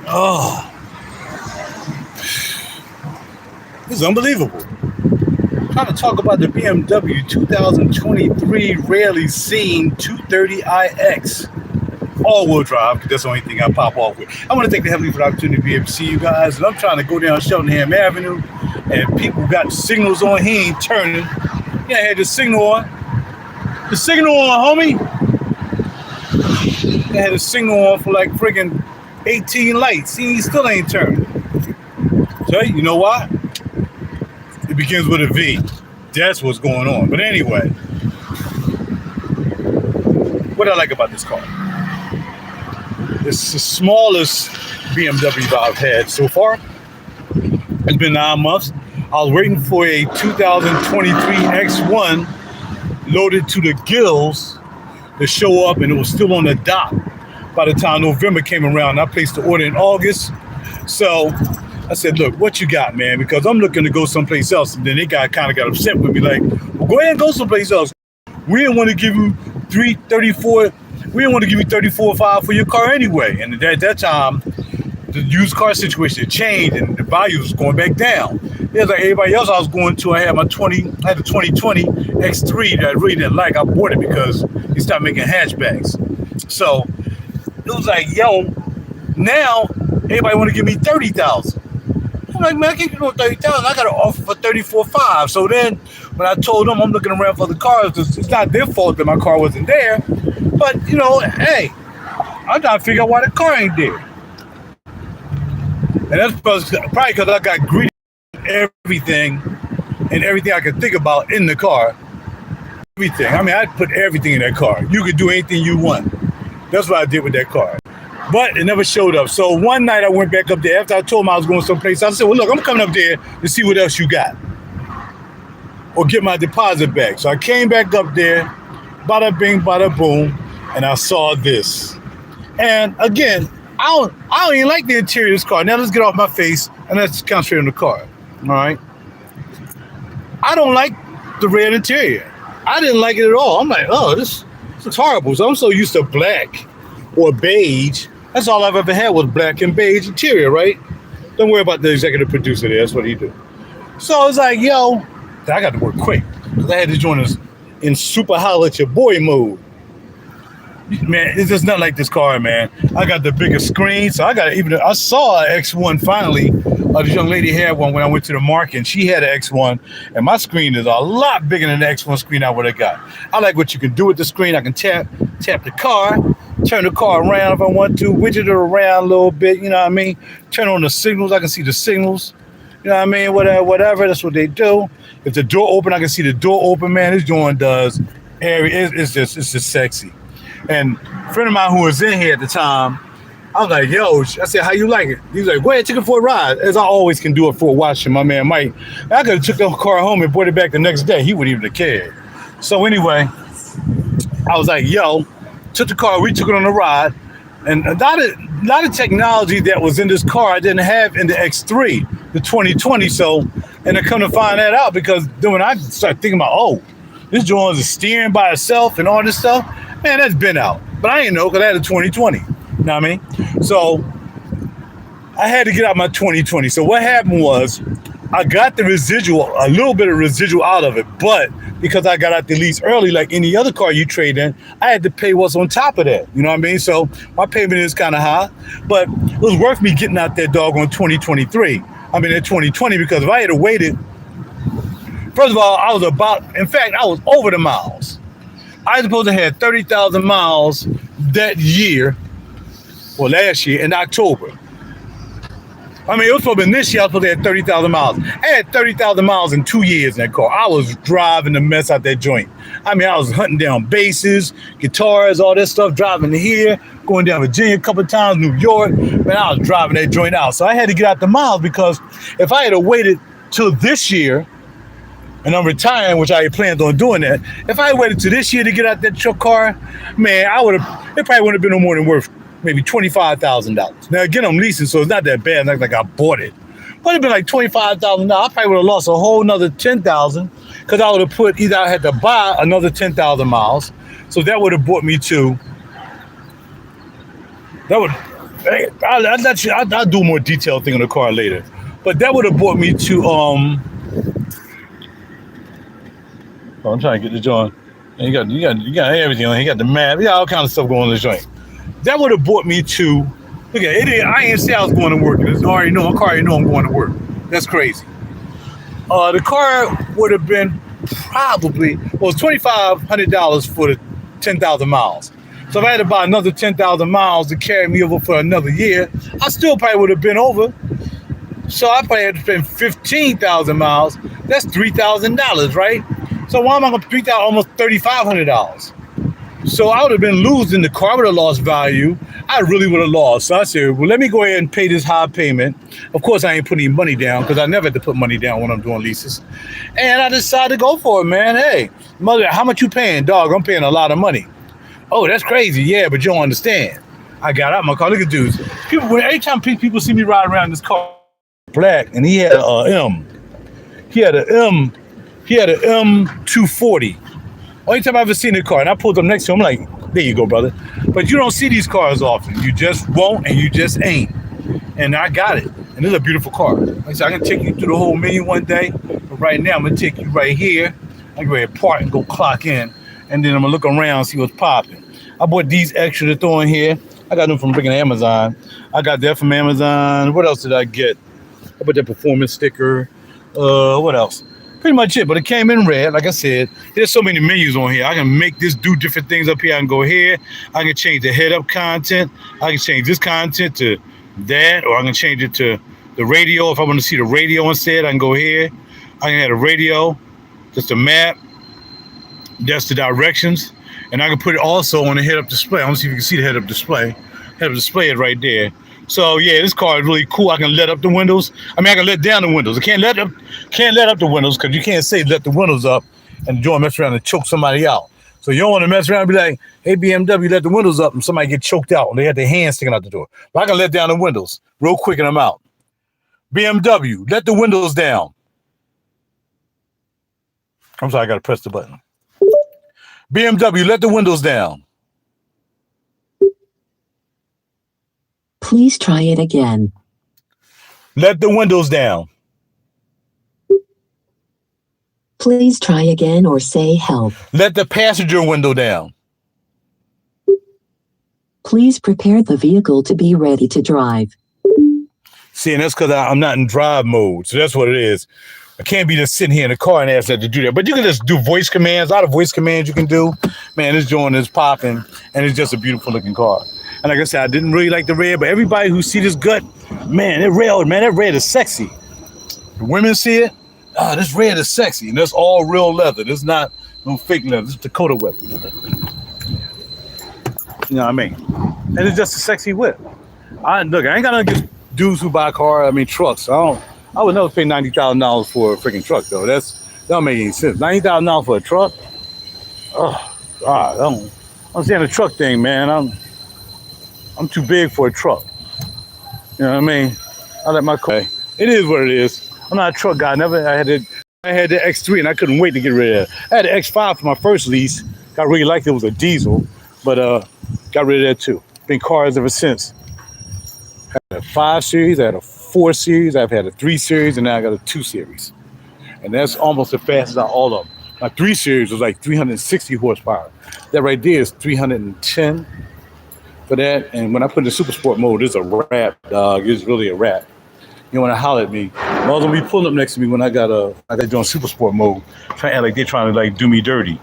Oh, it's unbelievable. Trying to talk about the BMW 2023 rarely seen 230iX. All-wheel drive, because that's the only thing I pop off with. I want to take the heavily for the opportunity to be able to see you guys, and I'm trying to go down Cheltenham Avenue, and people got signals on. He ain't turning. Yeah, I had the signal on. The signal on, homie. I had the signal on for like friggin' 18 lights. He still ain't turning. So, you know why? It begins with a V. That's what's going on. But anyway, what I like about this car. It's the smallest BMW I've had so far. It's been 9 months. I was waiting for a 2023 X1 loaded to the gills to show up, and it was still on the dock by the time November came around. I placed the order in August. So I said, look, what you got, man? Because I'm looking to go someplace else. And then they kind of got upset with me, like, well, go ahead and go someplace else. We didn't want to give you 334. We didn't want to give you 34.5 for your car anyway. And at that time, the used car situation changed and the value was going back down. It was like everybody else I was going to. I had the 2020 X3 that I really didn't like. I bought it because he started making hatchbacks. So it was like, yo, now everybody want to give me 30,000. I'm like, man, I can't give you 30,000. I got an offer for 34.5. So then when I told them I'm looking around for the cars, it's not their fault that my car wasn't there. But, you know, hey, I'm trying to figure out why the car ain't there. And that's probably because I got greedy with everything and everything I could think about in the car. Everything. I mean, I put everything in that car. You could do anything you want. That's what I did with that car. But it never showed up. So one night I went back up there. After I told him I was going someplace, I said, well, look, I'm coming up there to see what else you got. Or get my deposit back. So I came back up there, bada bing, bada boom, and I saw this. And again, I don't even like the interior of this car. Now let's get off my face and let's concentrate on the car. All right. I don't like the red interior. I didn't like it at all. I'm like, oh, this is horrible. So I'm so used to black or beige. That's all I've ever had was black and beige interior, right? Don't worry about the executive producer there. That's what he do. So I was like, yo, I got to work quick because I had to join us in super holla at your boy mode. Man, it's just not like this car, man. I got the bigger screen, so I saw an X1 finally. This young lady had one when I went to the market, and she had an X1, and my screen is a lot bigger than the X1 screen I would have got. I like what you can do with the screen. I can tap the car, turn the car around if I want to, widget it around a little bit, you know what I mean? Turn on the signals, I can see the signals, you know what I mean? Whatever, that's what they do. If the door open, I can see the door open, man. This joint does, it's just sexy. And a friend of mine who was in here at the time, I was like, yo, I said, how you like it? He was like, go ahead, take it for a ride. As I always can do it for a watch, my man Mike. I could have took the car home and brought it back the next day. He wouldn't even have cared. So anyway, I was like, yo, took the car, we took it on a ride. And a lot of technology that was in this car I didn't have in the X3, the 2020. So, and I come to find that out because then when I started thinking about, oh, this joint is steering by itself and all this stuff, man, that's been out. But I didn't know because I had a 2020. You know what I mean? So I had to get out my 2020. So what happened was I got the residual, a little bit of residual out of it. But because I got out the lease early, like any other car you trade in, I had to pay what's on top of that. You know what I mean? So my payment is kind of high. But it was worth me getting out that doggone 2023. I mean, in 2020, because if I had waited, first of all, I was over the miles. I was supposed to have 30,000 miles that year, or last year in October. I mean, it was supposed to be this year, I was supposed to have 30,000 miles. I had 30,000 miles in 2 years in that car. I was driving the mess out that joint. I mean, I was hunting down basses, guitars, all that stuff, driving to here, going down Virginia a couple of times, New York. Man, I was driving that joint out. So I had to get out the miles because if I had waited till this year, and I'm retiring, which I had planned on doing that. If I waited to this year to get out that truck car, man, it probably wouldn't have been no more than worth maybe $25,000. Now again, I'm leasing, so it's not that bad. Not like I bought it, but it'd been like $25,000. I probably would have lost a whole nother 10,000 because I would have put either I had to buy another 10,000 miles, so that would have brought me to Hey, I'll let you. I'll do a more detailed thing on the car later. But that would have brought me to Oh, I'm trying to get the joint. And you got everything on. You got the map. You got all kind of stuff going on the joint. That would have brought me to. Look at it. I ain't say I was going to work. It's already know. My car already know I'm going to work. That's crazy. The car would have been probably well, it's $2,500 for the 10,000 miles. So if I had to buy another 10,000 miles to carry me over for another year, I still probably would have been over. So I probably had to spend 15,000 miles. That's $3,000, right? So why am I going to pay almost $3,500? So I would have been losing. The car would have lost value. I really would have lost. So I said, well, let me go ahead and pay this high payment. Of course, I ain't putting any money down because I never had to put money down when I'm doing leases. And I decided to go for it, man. Hey, mother, how much you paying? Dog, I'm paying a lot of money. Oh, that's crazy. Yeah, but you don't understand. I got out my car. Look at dudes. Every time people see me ride around this car, black, and he had a M. He had an M240. Only time I've ever seen the car, and I pulled up next to him, I'm like, there you go, brother. But you don't see these cars often. You just won't, and you just ain't. And I got it. And it's a beautiful car. Like I said, I can take you through the whole menu one day. But right now, I'm going to take you right here. I'm going to park and go clock in. And then I'm going to look around and see what's popping. I bought these extra to throw in here. I got them from freaking Amazon. I got that from Amazon. What else did I get? I bought that performance sticker. What else? Pretty much it, but it came in red. Like I said, there's so many menus on here. I can make this do different things up here. I can go here. I can change the head-up content. I can change this content to that, or I can change it to the radio. If I want to see the radio instead, I can go here. I can add a radio, just a map. That's the directions. And I can put it also on the head-up display. I want to see if you can see the head-up display. Head-up display it right there. So yeah, this car is really cool. I can let up the windows. I mean, I can let down the windows. I can't let up the windows because you can't say let the windows up and join mess around and choke somebody out. So you don't want to mess around and be like, hey, BMW, let the windows up and somebody get choked out and they had their hands sticking out the door. But I can let down the windows real quick and I'm out. BMW, let the windows down. I'm sorry, I got to press the button. BMW, let the windows down. Please try it again. Let the windows down. Please try again or say help. Let the passenger window down. Please prepare the vehicle to be ready to drive. See, and that's because I'm not in drive mode. So that's what it is. I can't be just sitting here in the car and ask that to do that. But you can just do voice commands. A lot of voice commands you can do. Man, this joint is popping, and it's just a beautiful looking car. And like I said, I didn't really like the red, but everybody who see this gut, man, that red is sexy. The women see it. This red is sexy, and that's all real leather. This is not no fake leather. This is Dakota leather. You know what I mean? And it's just a sexy whip. I ain't got nothing against dudes who buy trucks. I would never pay $90,000 for a freaking truck though. That don't make any sense. $90,000 for a truck? Oh God, I don't understand the truck thing, man. I'm too big for a truck. You know what I mean? I let my car. It is what it is. I'm not a truck guy. I had the X3 and I couldn't wait to get rid of it. I had the X5 for my first lease. I really liked it. It was a diesel, but got rid of that too. Been cars ever since. I had a 5 Series, I had a 4 Series, I've had a 3 Series, and now I got a 2 Series. And that's almost as fast as all of them. My 3 Series was like 360 horsepower. That right there is 310 for that. And when I put in the super sport mode, it's a wrap, dog. It's really a wrap. You want to holler at me. All gonna be pulling up next to me when I got doing super sport mode, trying to act like they're trying to like do me dirty.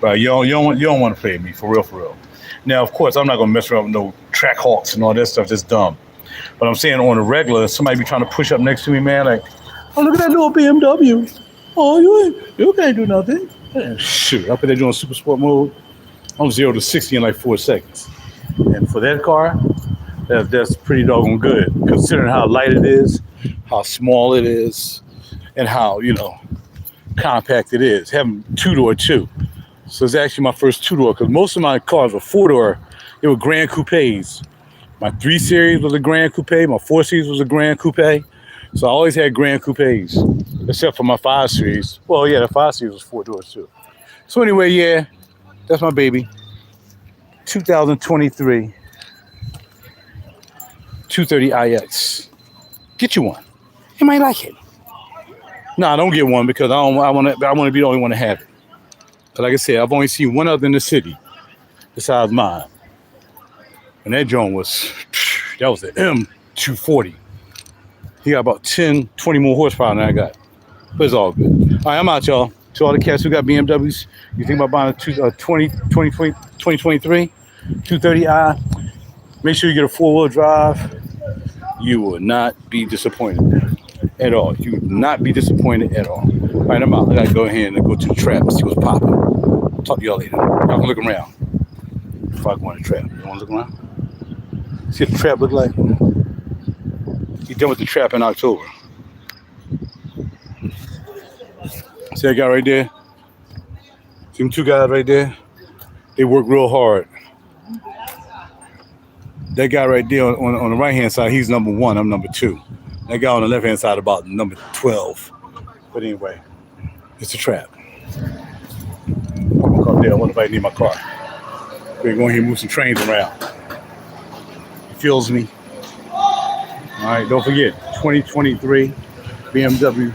But you don't want to play me for real. Now, of course, I'm not gonna mess around with no track hawks and all that stuff. That's dumb. But I'm saying on the regular, somebody be trying to push up next to me, man. Like, oh, look at that little BMW. Oh, you can't do nothing. Man, shoot, I put that doing super sport mode. I'm 0 to 60 in like 4 seconds. And for that car, that's pretty doggone good, considering how light it is, how small it is, and how, compact it is. Having 2-door too. So it's actually my first 2-door, because most of my cars were 4-door. They were Grand Coupes. My 3 Series was a Grand Coupe. My 4 Series was a Grand Coupe. So I always had Grand Coupes, except for my 5 Series. Well, yeah, the 5 Series was 4 doors too. So anyway, yeah, that's my baby. 2023 230iX. Get you one. You might like it. Nah, don't get one because I want to be the only one to have it. But like I said, I've only seen one other in the city besides mine. And that drone that was the M240. He got about 10, 20 more horsepower than I got. But it's all good. All right, I'm out, y'all. To all the cats who got BMWs, you think about buying a 2023 230i, make sure you get a four-wheel drive. You will not be disappointed at all. You will not be disappointed at all. All right, I'm out. I got to go ahead and go to the trap and see what's popping. Talk to y'all later. Y'all can look around. If I go on the trap. You want to look around? See what the trap look like? He's done with the trap in October. See that guy right there? See them two guys right there? They work real hard. That guy right there on the right hand side, he's number 1. I'm number 2. That guy on the left hand side about number 12. But anyway, it's a trap. I'm gonna come there. I want nobody near my car. We're going here and move some trains around. It feels me. All right, don't forget 2023 BMW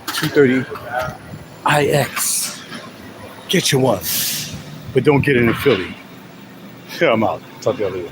230iX. Get you one, but don't get it in Philly. I'm out. Talk to y'all later.